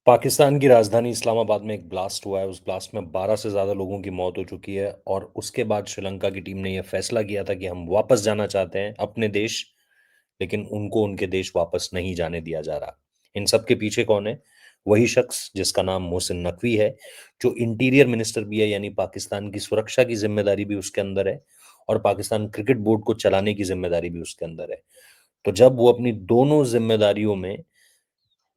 पाकिस्तान की राजधानी इस्लामाबाद में एक ब्लास्ट हुआ है। उस ब्लास्ट में 12 से ज़्यादा लोगों की मौत हो चुकी है और उसके बाद श्रीलंका की टीम ने यह फैसला किया था कि हम वापस जाना चाहते हैं अपने देश, लेकिन उनको उनके देश वापस नहीं जाने दिया जा रहा। इन सब के पीछे कौन है? वही शख्स जिसका नाम मोहसिन नकवी है, जो इंटीरियर मिनिस्टर भी है, यानी पाकिस्तान की सुरक्षा की जिम्मेदारी भी उसके अंदर है और पाकिस्तान क्रिकेट बोर्ड को चलाने की जिम्मेदारी भी उसके अंदर है। तो जब वो अपनी दोनों जिम्मेदारियों में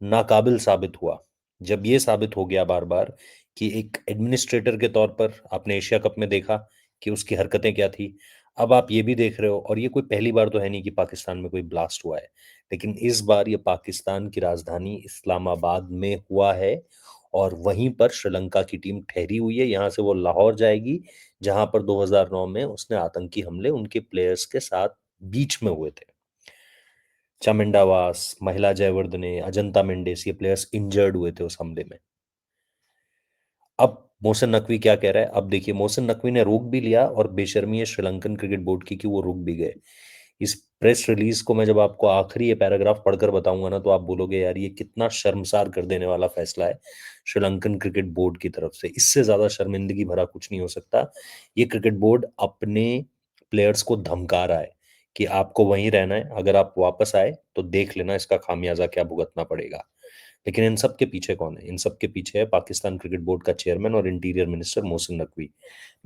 नाकाबिल साबित हुआ, जब ये साबित हो गया बार बार कि एक एडमिनिस्ट्रेटर के तौर पर आपने एशिया कप में देखा कि उसकी हरकतें क्या थी, अब आप ये भी देख रहे हो। और ये कोई पहली बार तो है नहीं कि पाकिस्तान में कोई ब्लास्ट हुआ है, लेकिन इस बार ये पाकिस्तान की राजधानी इस्लामाबाद में हुआ है और वहीं पर श्रीलंका की टीम ठहरी हुई है। यहाँ से वो लाहौर जाएगी, जहां पर 2009 में उसने आतंकी हमले उनके प्लेयर्स के साथ बीच में हुए थे। चामुंडावास, महिला जयवर्धने, अजंता मेंडिस, ये प्लेयर्स इंजर्ड हुए थे उस हमले में। अब मोहसिन नकवी क्या कह रहा है? अब देखिए, मोहसिन नकवी ने रोक भी लिया और बेशर्मी है श्रीलंकन क्रिकेट बोर्ड की कि वो रुक भी गए। इस प्रेस रिलीज को मैं जब आपको आखिरी ये पैराग्राफ पढ़कर बताऊंगा ना, तो आप बोलोगे यार ये कितना शर्मसार कर देने वाला फैसला है श्रीलंकन क्रिकेट बोर्ड की तरफ से। इससे ज्यादा शर्मिंदगी भरा कुछ नहीं हो सकता। ये क्रिकेट बोर्ड अपने प्लेयर्स को धमका रहा है कि आपको वहीं रहना है, अगर आप वापस आए तो देख लेना इसका खामियाजा क्या भुगतना पड़ेगा। लेकिन इन सब के पीछे कौन है? इन सब के पीछे है पाकिस्तान क्रिकेट बोर्ड का चेयरमैन और इंटीरियर मिनिस्टर मोहसिन नकवी।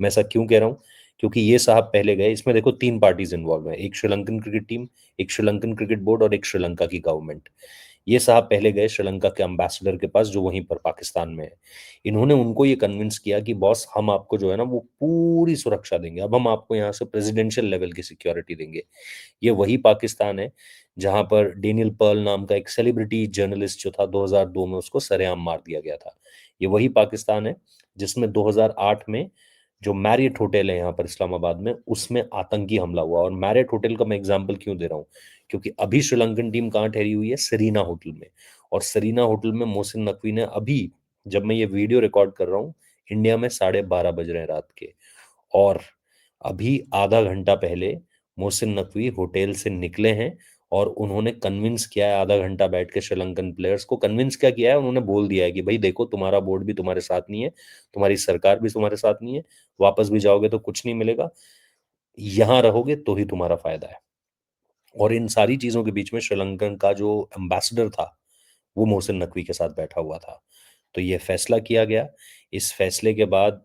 मैं ऐसा क्यों कह रहा हूं? क्योंकि ये साहब पहले गए, इसमें देखो तीन पार्टीज इन्वॉल्व हैं, एक श्रीलंकन क्रिकेट टीम, एक श्रीलंकन क्रिकेट बोर्ड और एक श्रीलंका की गवर्नमेंट। ये साहब पहले गए श्रीलंका के अम्बेसडर के पास, जो वहीं पर पाकिस्तान में है। इन्होंने उनको ये कन्विंस किया कि बॉस, हम आपको जो है ना वो पूरी सुरक्षा देंगे, अब हम आपको यहाँ से प्रेसिडेंशियल लेवल की सिक्योरिटी देंगे। ये वही पाकिस्तान है जहां पर डेनियल पर्ल नाम का एक सेलिब्रिटी जर्नलिस्ट जो था, 2002 में उसको सरेआम मार दिया गया था। ये वही पाकिस्तान है जिसमें 2008 में जो मैरियट होटल है यहाँ पर इस्लामाबाद में, उसमें आतंकी हमला हुआ। और मैरियट होटल का मैं एग्जांपल क्यों दे रहा हूँ? क्योंकि अभी श्रीलंकन टीम कहाँ ठहरी हुई है? सरीना होटल में। और सरीना होटल में मोहसिन नकवी ने अभी, जब मैं ये वीडियो रिकॉर्ड कर रहा हूँ, इंडिया में 12:30 बज रहे हैं रात के, और अभी आधा घंटा पहले मोहसिन नकवी होटल से निकले हैं और उन्होंने कन्विंस किया है, आधा घंटा बैठ के श्रीलंकन प्लेयर्स को कन्विंस क्या किया है, उन्होंने बोल दिया है कि भाई देखो, तुम्हारा बोर्ड भी तुम्हारे साथ नहीं है, तुम्हारी सरकार भी तुम्हारे साथ नहीं है, वापस भी जाओगे तो कुछ नहीं मिलेगा, यहां रहोगे तो ही तुम्हारा फायदा है। और इन सारी चीजों के बीच में श्रीलंकन का जो एम्बेसडर था, वो मोहसिन नकवी के साथ बैठा हुआ था। तो ये फैसला किया गया। इस फैसले के बाद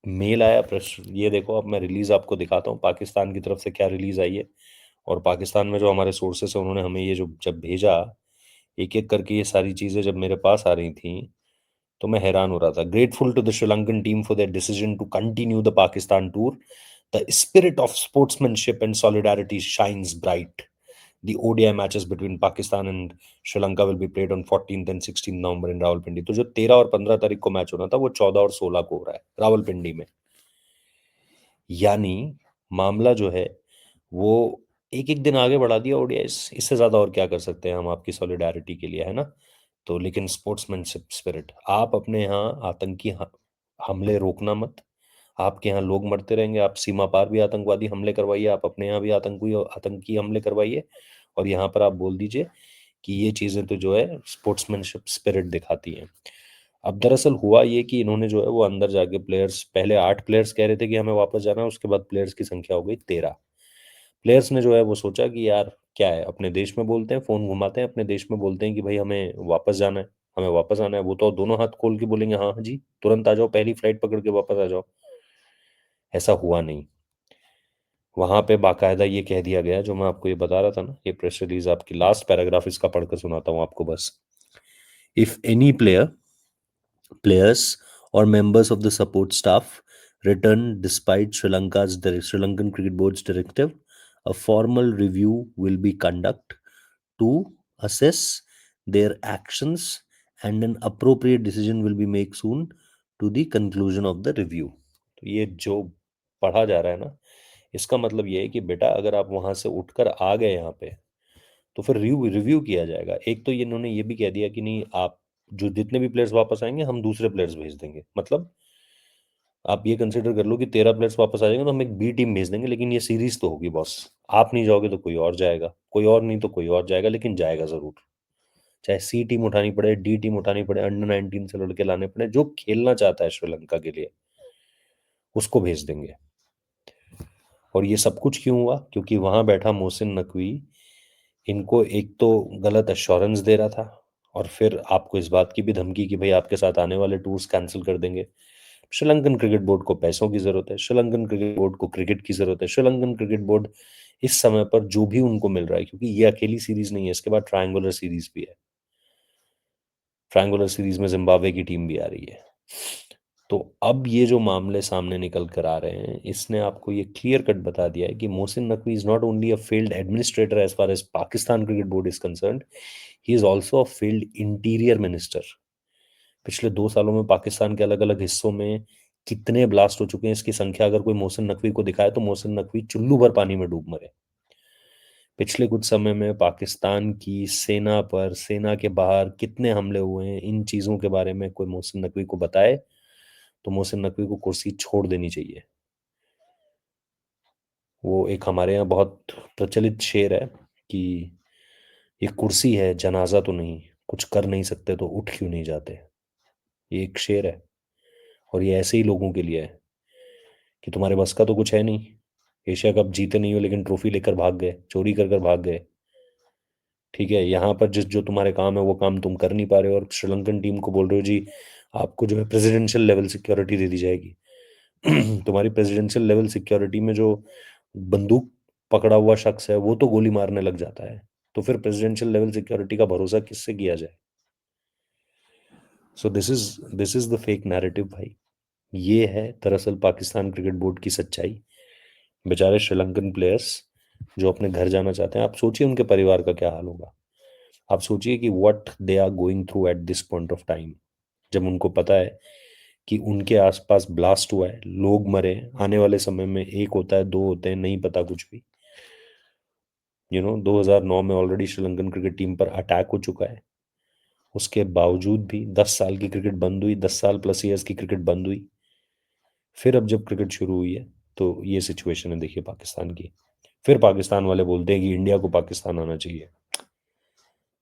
मेल आया, प्रश्न ये देखो, अब मैं रिलीज आपको दिखाता हूँ पाकिस्तान की तरफ से क्या रिलीज आई है। और पाकिस्तान में जो हमारे सोर्सेस है, उन्होंने हमें ये जो जब भेजा, एक एक करके ये सारी चीजें जब मेरे पास आ रही थी, तो मैं हैरान हो रहा था। Grateful to the Sri Lankan team for their decision to continue the Pakistan tour. The spirit of sportsmanship and solidarity shines bright. The ODI matches between Pakistan and Sri Lanka will be played on 14th and 16th November in Rawalpindi. तो जो 13 और 15 तारीख को match होना था, वो 14 और 16 को हो रहा है रावलपिंडी में। यानी मामला जो है वो एक एक दिन आगे बढ़ा दिया ओडीआई। इससे ज्यादा और क्या कर सकते हैं हम आपकी सॉलिडारिटी के लिए, है ना? तो लेकिन स्पोर्ट्समैनशिप स्पिरिट, आप अपने यहाँ आतंकी हमले रोकना मत। आपके यहाँ लोग मरते रहेंगे, आप सीमा पार भी आतंकवादी हमले करवाइए, आप अपने यहाँ भी आतंकी हमले करवाइए, और यहाँ पर आप बोल दीजिए कि ये चीज़ें तो जो है स्पोर्ट्समैनशिप स्पिरिट दिखाती हैं। अब दरअसल हुआ ये कि इन्होंने जो है वो अंदर जाके प्लेयर्स, पहले 8 प्लेयर्स कह रहे थे कि हमें वापस जाना है, उसके बाद प्लेयर्स की संख्या हो गई 13। प्लेयर्स ने जो है वो सोचा कि यार क्या है, अपने देश में बोलते हैं, फोन घुमाते हैं, अपने देश में बोलते हैं कि भाई हमें वापस जाना है, हमें वापस आना है, वो तो दोनों हाथ खोल के बोलेंगे हाँ हाँ जी, तुरंत आ जाओ, पहली फ्लाइट पकड़ के वापस आ जाओ। ऐसा हुआ नहीं। वहां पे बाकायदा ये कह दिया गया, जो मैं आपको ये बता रहा था ना, ये प्रेस रिलीज, आपकी लास्ट पैराग्राफ इसका पढ़कर सुनाता हूँ आपको बस। If any players or members of the support staff return despite Sri Lankan Cricket Board's directive, a formal review will be conducted to assess their actions and an appropriate decision will be made soon to the conclusion of the review। तो ये जो पढ़ा जा रहा है ना, इसका मतलब ये है कि बेटा, अगर आप वहां से उठकर आ गए यहाँ पे, तो फिर रिव्यू रिव्यू किया जाएगा। एक तो ये इन्होंने ये भी कह दिया कि नहीं, आप जो जितने भी प्लेयर्स वापस आएंगे हम दूसरे प्लेयर्स भेज देंगे। मतलब आप ये कंसिडर कर लो कि 13 प्लेयर्स वापस आ जाएंगे तो हम एक बी टीम भेज देंगे, लेकिन ये सीरीज तो होगी बॉस। आप नहीं जाओगे तो कोई और जाएगा, कोई और नहीं तो कोई और जाएगा, लेकिन जाएगा जरूर। चाहे सी टीम उठानी पड़े, डी टीम उठानी पड़े, अंडर 19 से लड़के लाने पड़े, जो खेलना चाहता है श्रीलंका के लिए उसको भेज देंगे। और ये सब कुछ क्यों हुआ? क्योंकि वहां बैठा मोहसिन नकवी इनको एक तो गलत एश्योरेंस दे रहा था, और फिर आपको इस बात की भी धमकी कि भाई आपके साथ आने वाले टूर्स कैंसिल कर देंगे। श्रीलंकन क्रिकेट बोर्ड को पैसों की जरूरत है, श्रीलंकन क्रिकेट बोर्ड को क्रिकेट की जरूरत है, श्रीलंकन क्रिकेट बोर्ड इस समय पर जो भी उनको मिल रहा है, क्योंकि ये अकेली सीरीज नहीं है, इसके बाद ट्रायंगुलर सीरीज भी है। ट्रायंगुलर सीरीज में जिम्बाब्वे की टीम भी आ रही है। तो अब ये जो मामले सामने निकल कर आ रहे हैं, इसने आपको ये क्लियर कट बता दिया है कि Mohsin Naqvi is not only a failed administrator as far as Pakistan cricket board is concerned, he is also a failed interior minister. पिछले 2 सालों में पाकिस्तान के अलग अलग हिस्सों में कितने ब्लास्ट हो चुके हैं, इसकी संख्या अगर कोई मोहसिन नकवी को दिखाए तो मोहसिन नकवी चुल्लू भर पानी में डूब मरे। पिछले कुछ समय में पाकिस्तान की सेना पर, सेना के बाहर कितने हमले हुए हैं, इन चीज़ों के बारे में कोई मोहसिन नकवी को बताए तो मोहसिन नकवी को कुर्सी छोड़ देनी चाहिए। वो एक हमारे यहाँ बहुत प्रचलित शेर है कि ये कुर्सी है जनाजा तो नहीं, कुछ कर नहीं सकते तो उठ क्यों नहीं जाते। ये एक शेर है, और ये ऐसे ही लोगों के लिए है कि तुम्हारे बस का तो कुछ है नहीं, एशिया कप जीते नहीं हो लेकिन ट्रॉफी लेकर भाग गए, चोरी कर कर भाग गए। ठीक है, यहाँ पर जिस जो तुम्हारे काम है वो काम तुम कर नहीं पा रहे हो, और श्रीलंकन टीम को बोल रहे हो जी आपको जो है प्रेसिडेंशियल लेवल सिक्योरिटी दे दी जाएगी। तुम्हारी प्रेसिडेंशियल लेवल सिक्योरिटी में जो बंदूक पकड़ा हुआ शख्स है वो तो गोली मारने लग जाता है, तो फिर प्रेसिडेंशियल लेवल सिक्योरिटी का भरोसा किससे किया जाए? So this is the fake narrative भाई। ये है दरअसल पाकिस्तान क्रिकेट बोर्ड की सच्चाई। बेचारे श्रीलंकन प्लेयर्स जो अपने घर जाना चाहते हैं, आप सोचिए उनके परिवार का क्या हाल होगा। आप सोचिए कि what they are going through at this point of time, जब उनको पता है कि उनके आसपास ब्लास्ट हुआ है, लोग मरे, आने वाले समय में एक होता है, दो होते हैं, नहीं पता कुछ भी। 2009 में ऑलरेडी श्रीलंकन क्रिकेट टीम पर अटैक हो चुका है, उसके बावजूद भी 10 साल की क्रिकेट बंद हुई, 10 साल+ ईयर्स की क्रिकेट बंद हुई। फिर अब जब क्रिकेट शुरू हुई है तो ये सिचुएशन है देखिए पाकिस्तान की। फिर पाकिस्तान वाले बोलते हैं कि इंडिया को पाकिस्तान आना चाहिए।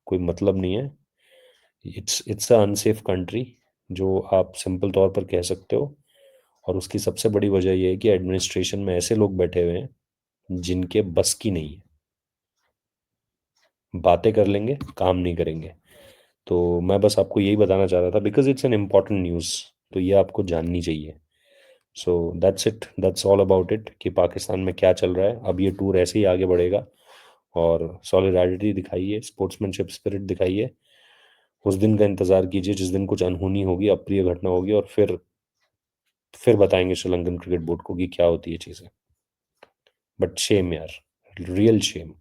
कोई मतलब नहीं है। इट्स अ अनसेफ कंट्री, जो आप सिंपल तौर पर कह सकते हो। और उसकी सबसे बड़ी वजह यह है कि एडमिनिस्ट्रेशन में ऐसे लोग बैठे हुए हैं जिनके बस की नहीं है, बातें कर लेंगे काम नहीं करेंगे। तो मैं बस आपको यही बताना चाह रहा था, because it's an important news, तो ये आपको जाननी चाहिए। So that's it, that's all about it कि पाकिस्तान में क्या चल रहा है। अब ये टूर ऐसे ही आगे बढ़ेगा, और सॉलिडारिटी दिखाइए, स्पोर्ट्समैनशिप स्पिरिट दिखाइए। उस दिन का इंतज़ार कीजिए जिस दिन कुछ अनहोनी होगी, अप्रिय घटना होगी, और फिर बताएंगे श्रीलंकन क्रिकेट बोर्ड को कि क्या होती है चीज़ें। बट शेम यार, रियल शेम।